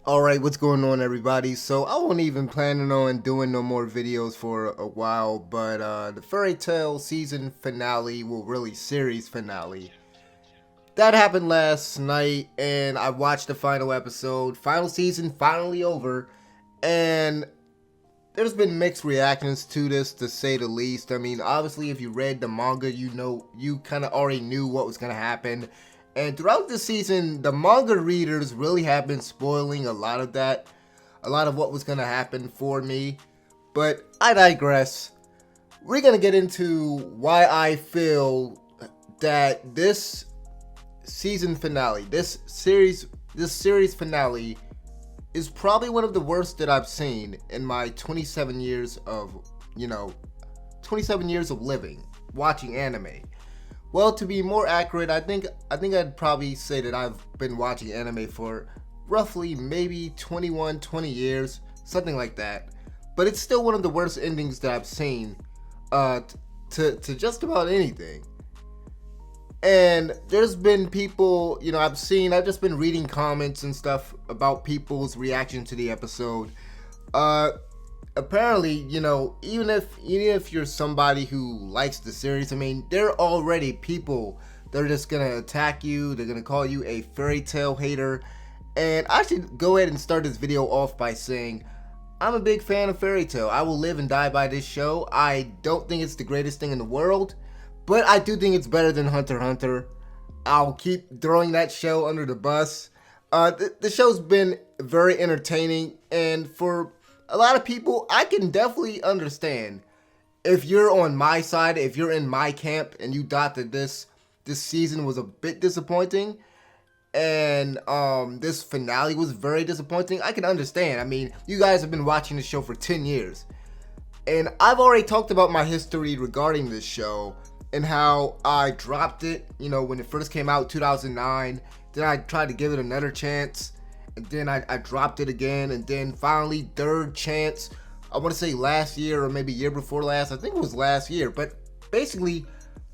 Alright, what's going on everybody? So I wasn't even planning on doing no more videos for a while, but the Fairy Tail season finale, well really series finale, that happened last night and I watched the final episode. Final season finally over, and there's been mixed reactions to this, to say the least. I mean, obviously if you read the manga, you kind of already knew what was going to happen. And throughout the season, the manga readers really have been spoiling a lot of that, a lot of what was going to happen for me. But I digress. We're going to get into why I feel that this season finale, this series finale is probably one of the worst that I've seen in my 27 years of, 27 years of living, watching anime. Well, to be more accurate, I think I'd probably say that I've been watching anime for roughly maybe 21, 20 years, something like that. But it's still one of the worst endings that I've seen to just about anything. And there's been people, I've just been reading comments and stuff about people's reaction to the episode. Apparently, even if you're somebody who likes the series, I mean, there are already people that are just gonna attack you. They're gonna call you a fairy tale hater. And I should go ahead and start this video off by saying I'm a big fan of Fairy Tail. I will live and die by this show. I don't think it's the greatest thing in the world, but I do think it's better than Hunter x Hunter. I'll keep throwing that show under the bus. The show's been very entertaining, and for a lot of people, I can definitely understand if you're on my side, if you're in my camp, and you thought that this season was a bit disappointing, and this finale was very disappointing. I can understand. I mean, you guys have been watching the show for 10 years, and I've already talked about my history regarding this show and how I dropped it, when it first came out, 2009. Then I tried to give it another chance, and then I dropped it again, and then finally, third chance, I want to say last year or maybe year before last. I think it was last year. But basically,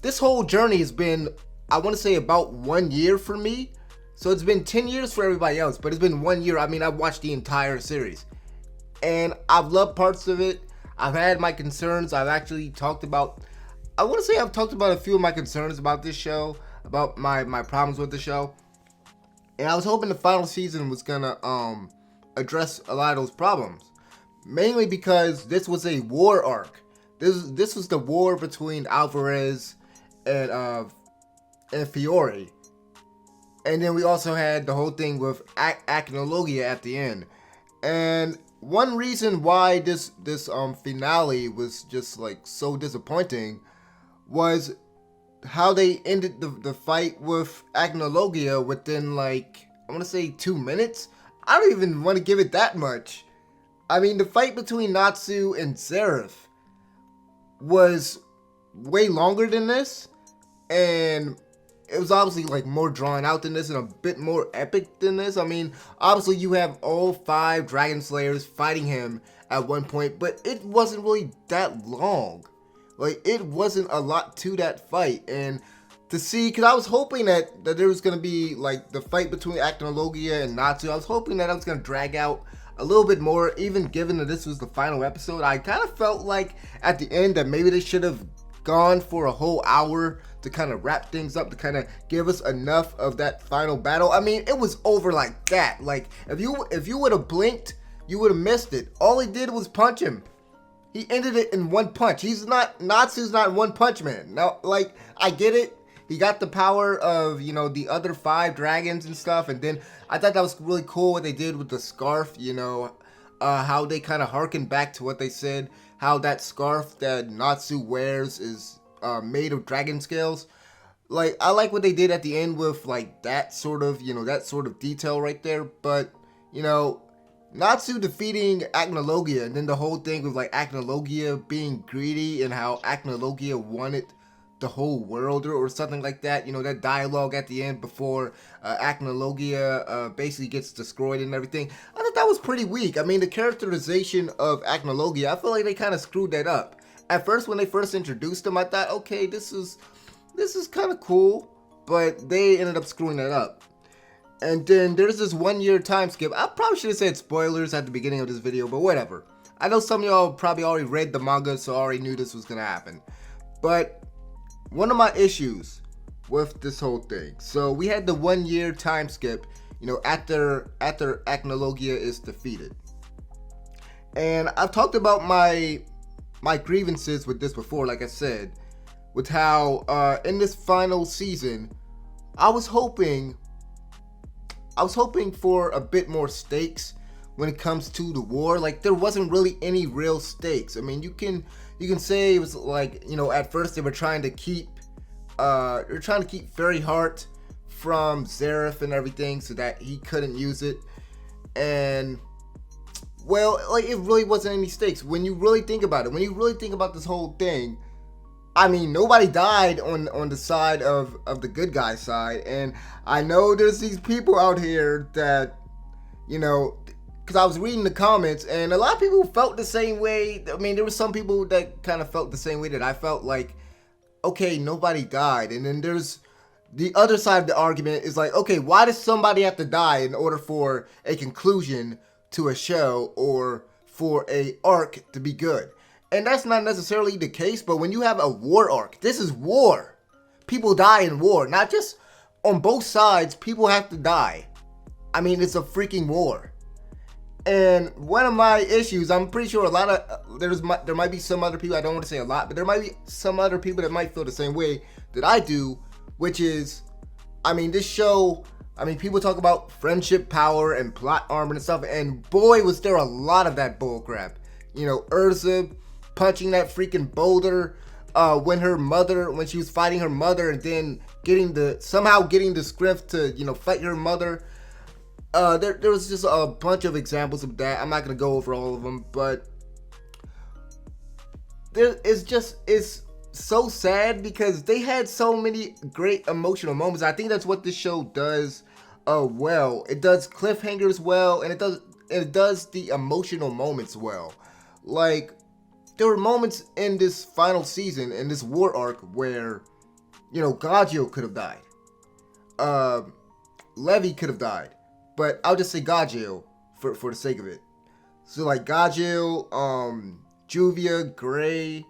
this whole journey has been, I want to say, about 1 year for me. So it's been 10 years for everybody else, but it's been 1 year. I mean, I've watched the entire series, and I've loved parts of it. I've had my concerns. I've actually talked about, I want to say I've talked about a few of my concerns about this show, about my problems with the show. And I was hoping the final season was gonna address a lot of those problems. Mainly because this was a war arc. This was the war between Alvarez and Fiore. And then we also had the whole thing with Acnologia at the end. And one reason why this finale was just like so disappointing was how they ended the fight with Acnologia within, like, I want to say 2 minutes. I don't even want to give it that much. I mean, the fight between Natsu and Seraph was way longer than this, and it was obviously like more drawn out than this and a bit more epic than this. I mean, obviously you have all 5 Dragon Slayers fighting him at one point, but it wasn't really that long. Like, it wasn't a lot to that fight. And to see, because I was hoping that there was going to be, like, the fight between Acnologia and Natsu. I was hoping that I was going to drag out a little bit more, even given that this was the final episode. I kind of felt like at the end that maybe they should have gone for a whole hour to kind of wrap things up, to kind of give us enough of that final battle. I mean, it was over like that. Like, if you would have blinked, you would have missed it. All he did was punch him. He ended it in one punch. Natsu's not One Punch Man. Now, like, I get it. He got the power of, the other 5 dragons and stuff. And then I thought that was really cool what they did with the scarf, how they kind of harkened back to what they said, how that scarf that Natsu wears is made of dragon scales. Like, I like what they did at the end with, like, that sort of detail right there. But, Natsu defeating Acnologia, and then the whole thing with, like, Acnologia being greedy and how Acnologia wanted the whole world or something like that. That dialogue at the end before Acnologia basically gets destroyed and everything. I thought that was pretty weak. I mean, the characterization of Acnologia, I feel like they kind of screwed that up. At first, when they first introduced him, I thought, okay, this is kind of cool, but they ended up screwing that up. And then there's this 1 year time skip. I probably should have said spoilers at the beginning of this video, but whatever. I know some of y'all probably already read the manga, so already knew this was gonna happen. But one of my issues with this whole thing. So we had the 1 year time skip, after Acnologia is defeated. And I've talked about my grievances with this before, like I said, with how in this final season, I was hoping for a bit more stakes when it comes to the war. Like, there wasn't really any real stakes. I mean, you can say it was like, at first they were trying to keep Fairy Heart from Zeref and everything so that he couldn't use it. And well, like, it really wasn't any stakes when you really think about it. When you really think about this whole thing, I mean, nobody died on the side of the good guy side. And I know there's these people out here that, because I was reading the comments and a lot of people felt the same way. I mean, there were some people that kind of felt the same way that I felt, like, okay, nobody died. And then there's the other side of the argument is like, okay, why does somebody have to die in order for a conclusion to a show or for a arc to be good? And that's not necessarily the case, but when you have a war arc, this is war. People die in war, not just on both sides. People have to die. I mean, it's a freaking war. And one of my issues, I'm pretty sure there might be some other people, I don't want to say a lot, but there might be some other people that might feel the same way that I do, which is, I mean, this show, I mean, people talk about friendship power and plot armor and stuff, and boy, was there a lot of that bullcrap. Urza punching that freaking boulder when she was fighting her mother, and then somehow getting the script to, fight her mother. There was just a bunch of examples of that. I'm not going to go over all of them, but it's so sad because they had so many great emotional moments. I think that's what this show does well. It does cliffhangers well, and it does the emotional moments well. Like, there were moments in this final season, in this war arc, where, Gajio could have died. Levi could have died. But I'll just say Gajio for the sake of it. So, like, Gajio, Juvia, Gray,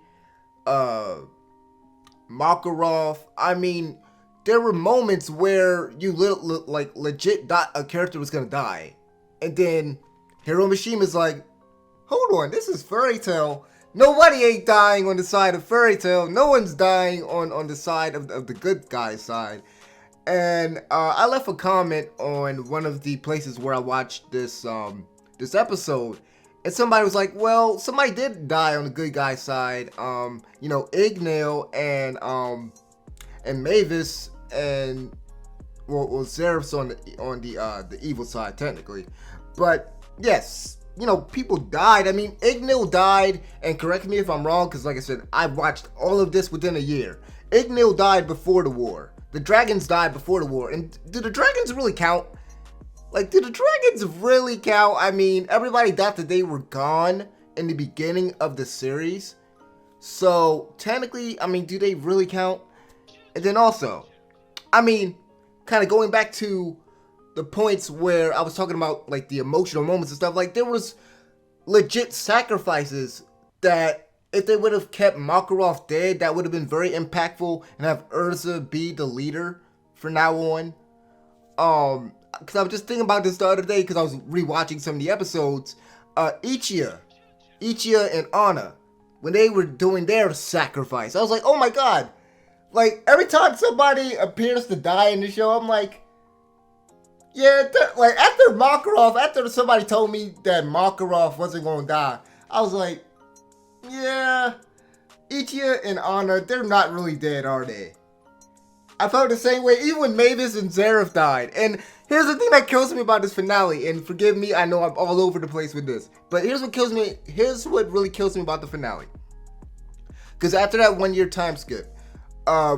Makarov. I mean, there were moments where you legit thought a character was gonna die. And then Hiro Mishima's like, hold on, this is Fairy Tail. Nobody ain't dying on the side of Fairy Tail. No one's dying on the side of the good guy's side. And I left a comment on one of the places where I watched this episode, and somebody was like, well, somebody did die on the good guy's side. Ignale and Mavis and Zeref's on the evil side technically. But yes, people died. I mean, Ignale died, and correct me if I'm wrong, because like I said, I watched all of this within a year. Ignale died before the war. The dragons died before the war. And do the dragons really count? Like, do the dragons really count? I mean, everybody thought that they were gone in the beginning of the series. So, technically, I mean, do they really count? And then also, I mean, kind of going back to the points where I was talking about, like, the emotional moments and stuff. Like, there was legit sacrifices that, if they would have kept Makarov dead, that would have been very impactful, and have Urza be the leader from now on. Because I was just thinking about this the other day, because I was rewatching some of the episodes. Ichiya and Anna, when they were doing their sacrifice, I was like, oh my god. Like, every time somebody appears to die in the show, I'm like, yeah, like, after somebody told me that Makarov wasn't going to die, I was like, yeah, Ichiya and Anna, they're not really dead, are they? I felt the same way even when Mavis and Zeref died. And here's the thing that kills me about this finale, and forgive me, I know I'm all over the place with this, but here's what really kills me about the finale. Because after that 1 year time skip,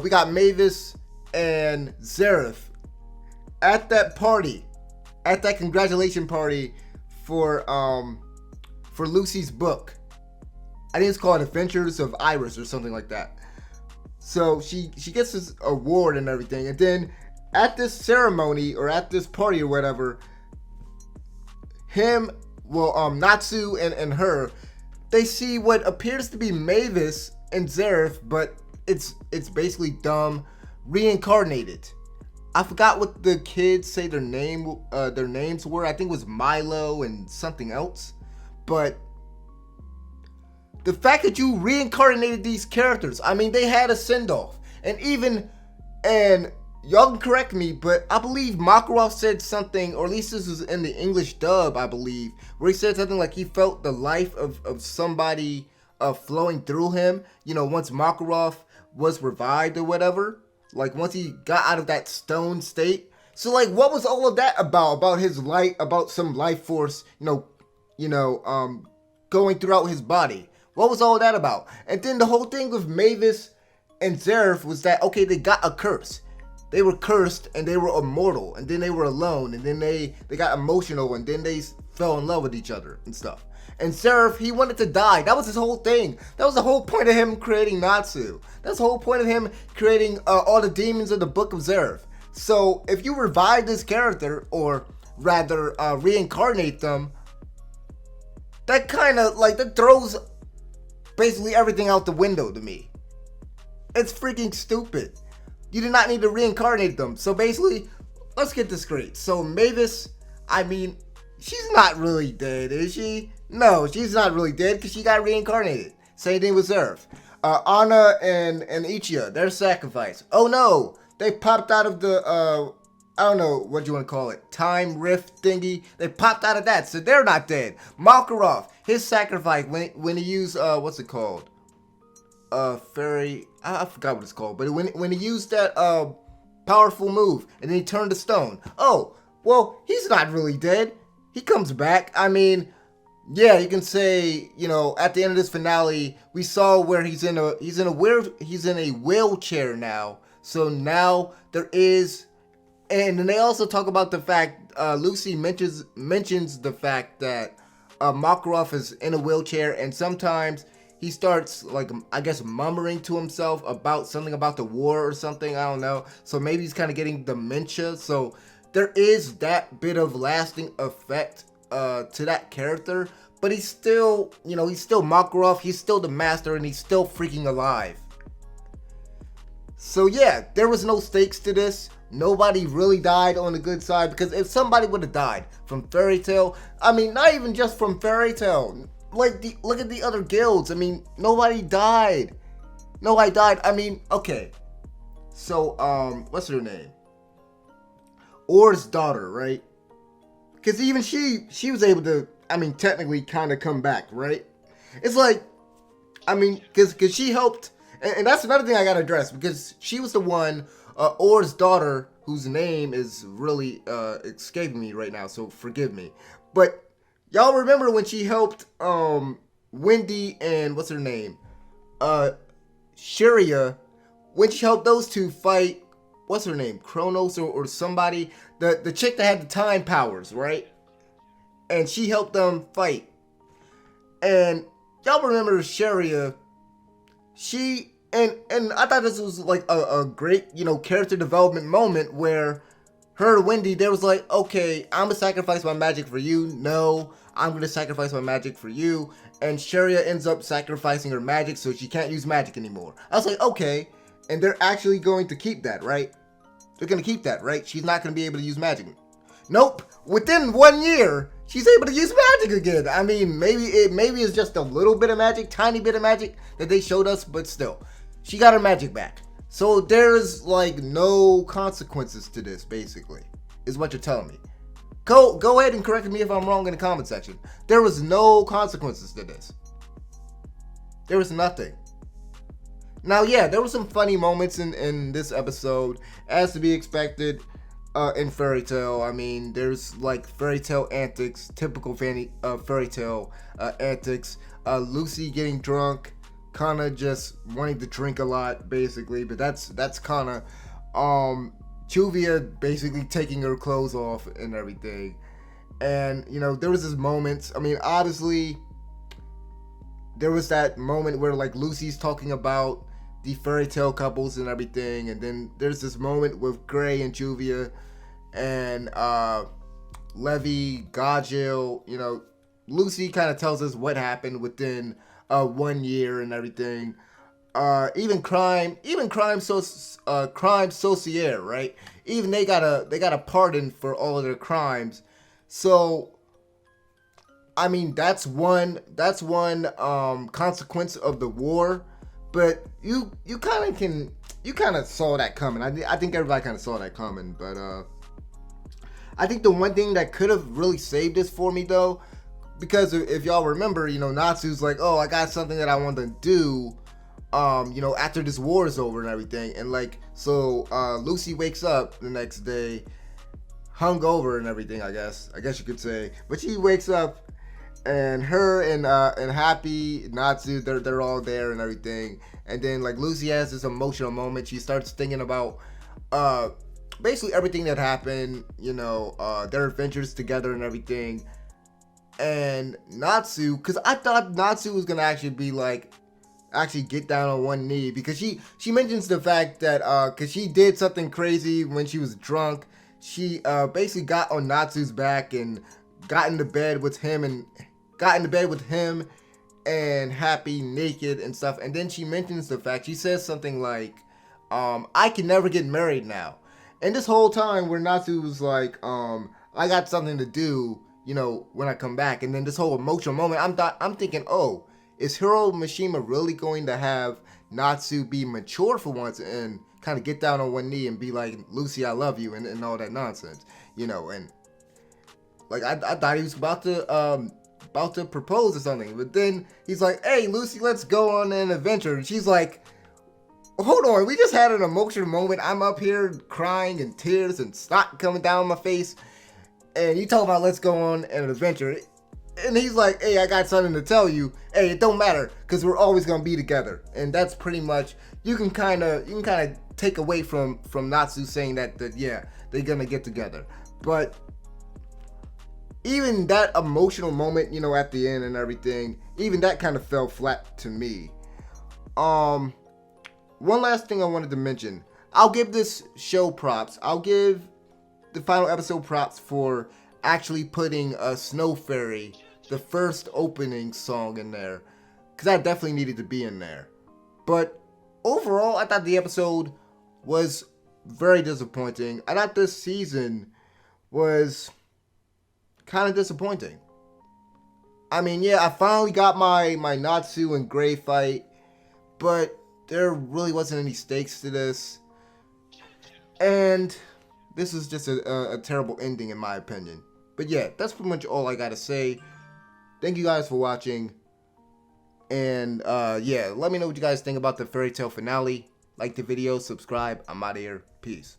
we got Mavis and Zeref at that party, at that congratulation party for Lucy's book. I think it's called Adventures of Iris or something like that. So she gets this award and everything, and then at this ceremony or at this party or whatever, Natsu and her, they see what appears to be Mavis and Zeref, but it's basically dumb, reincarnated. I forgot what the kids say their names were. I think it was Milo and something else. But the fact that you reincarnated these characters, I mean, they had a send-off. And y'all can correct me, but I believe Makarov said something, or at least this was in the English dub, I believe, where he said something like he felt the life of somebody flowing through him, once Makarov was revived or whatever. Like, once he got out of that stone state. So, like, what was all of that about? About his light, about some life force, going throughout his body. What was all that about? And then the whole thing with Mavis and Zeref was that, okay, they got a curse. They were cursed, and they were immortal, and then they were alone, and then they got emotional, and then they fell in love with each other and stuff. And Zeref, he wanted to die. That was his whole thing. That was the whole point of him creating Natsu. That's the whole point of him creating all the demons of the Book of Zeref. So if you revive this character, or rather reincarnate them, that kind of, like, that throws basically everything out the window to me. It's freaking stupid. You did not need to reincarnate them. So basically, let's get this straight. So Mavis, I mean, she's not really dead, is she? No, she's not really dead because she got reincarnated. Same thing with Zeref. Anna and Ichiya, they're sacrificed. Oh no, they popped out of the, I don't know what you want to call it, time rift thingy. They popped out of that, so they're not dead. Makarov, his sacrifice, when he used, what's it called? Fairy, I forgot what it's called, but when he used that, powerful move, and then he turned to stone. Oh, well, he's not really dead. He comes back. I mean, yeah, you can say, at the end of this finale, we saw where he's in a wheelchair now. So now there is, and then they also talk about the fact, Lucy mentions the fact that Makarov is in a wheelchair, and sometimes he starts, like, I guess, murmuring to himself about something about the war or something. I don't know. So maybe he's kind of getting dementia. So there is that bit of lasting effect to that character, but he's still, he's still Makarov, he's still the master, and he's still freaking alive. So yeah, there was no stakes to this. Nobody really died on the good side, because if somebody would have died from Fairy Tail, I mean, not even just from Fairy Tail, like, look at the other guilds. I mean, nobody died. Nobody died. I mean, okay. So, what's her name? Or's daughter, right? Because even she was able to, I mean, technically kind of come back, right? It's like, I mean, because she helped, and that's another thing I gotta address, because she was the one, Or's daughter, whose name is really escaping me right now, so forgive me. But y'all remember when she helped Wendy and what's her name? Shiria, when she helped those two fight, what's her name? Kronos or somebody, the chick that had the time powers, right? And she helped them fight. And y'all remember Shiria, and I thought this was like a great, character development moment where her and Wendy, they was like, okay, I'm gonna sacrifice my magic for you. No, I'm gonna sacrifice my magic for you. And Sharia ends up sacrificing her magic so she can't use magic anymore. I was like, okay. And they're actually going to keep that, right? They're gonna keep that, right? She's not gonna be able to use magic. Nope. Within 1 year, she's able to use magic again. I mean, maybe it's just a little bit of magic, tiny bit of magic that they showed us, but still, she got her magic back. So there's like no consequences to this, basically, is what you're telling me. Go ahead and correct me if I'm wrong in the comment section. There was no consequences to this. There was nothing. Now, yeah, there were some funny moments in this episode, as to be expected in Fairy Tail. I mean, there's like Fairy Tail antics, typical Fairy Tail antics. Lucy getting drunk, Kana just wanting to drink a lot, basically, but that's Kana. Chuvia basically taking her clothes off and everything. And, there was this moment, I mean, obviously, there was that moment where, like, Lucy's talking about the fairy tale couples and everything. And then there's this moment with Gray and Juvia and Levy, Gajil. You know, Lucy kind of tells us what happened within 1 year and everything. Even crime sociere, right? Even they got a pardon for all of their crimes. So I mean, that's one consequence of the war, but you kind of saw that coming. I think everybody kind of saw that coming, but I think the one thing that could have really saved this for me though, because if y'all remember, you know, Natsu's like, oh, I got something that I want to do, you know, after this war is over and everything, and like, so Lucy wakes up the next day, hungover and everything, I guess you could say, but she wakes up. And her and Happy, Natsu, they're all there and everything. And then like Lucy has this emotional moment. She starts thinking about basically everything that happened, you know, their adventures together and everything. And Natsu, because I thought Natsu was gonna actually be like, actually get down on one knee, because she mentions the fact that because she did something crazy when she was drunk. She basically got on Natsu's back and got into bed with him and Happy naked and stuff. And then she mentions the fact, she says something like, I can never get married now. And this whole time where Natsu was like, I got something to do, you know, when I come back. And then this whole emotional moment, I'm thinking, oh, is Hiro Mishima really going to have Natsu be mature for once and kind of get down on one knee and be like, Lucy, I love you, and all that nonsense, you know? And like, I thought he was about to propose or something, but then he's like, hey, Lucy, let's go on an adventure. And she's like, hold on, we just had an emotional moment. I'm up here crying and tears and snot coming down my face, and you talk about let's go on an adventure. And he's like, hey, I got something to tell you. Hey, it don't matter, because we're always gonna be together. And that's pretty much, you can kind of take away from Natsu saying that yeah, they're gonna get together. But even that emotional moment, you know, at the end and everything, even that kind of fell flat to me. One last thing I wanted to mention. I'll give this show props. I'll give the final episode props for actually putting a Snow Fairy, the first opening song, in there, because that definitely needed to be in there. But overall, I thought the episode was very disappointing. I thought this season was kind of disappointing. I mean, yeah, I finally got my Natsu and Gray fight, but there really wasn't any stakes to this. And this is just a terrible ending in my opinion. But yeah, that's pretty much all I gotta say. Thank you guys for watching. And yeah, let me know what you guys think about the fairy tale finale. Like the video, subscribe. I'm out of here. Peace.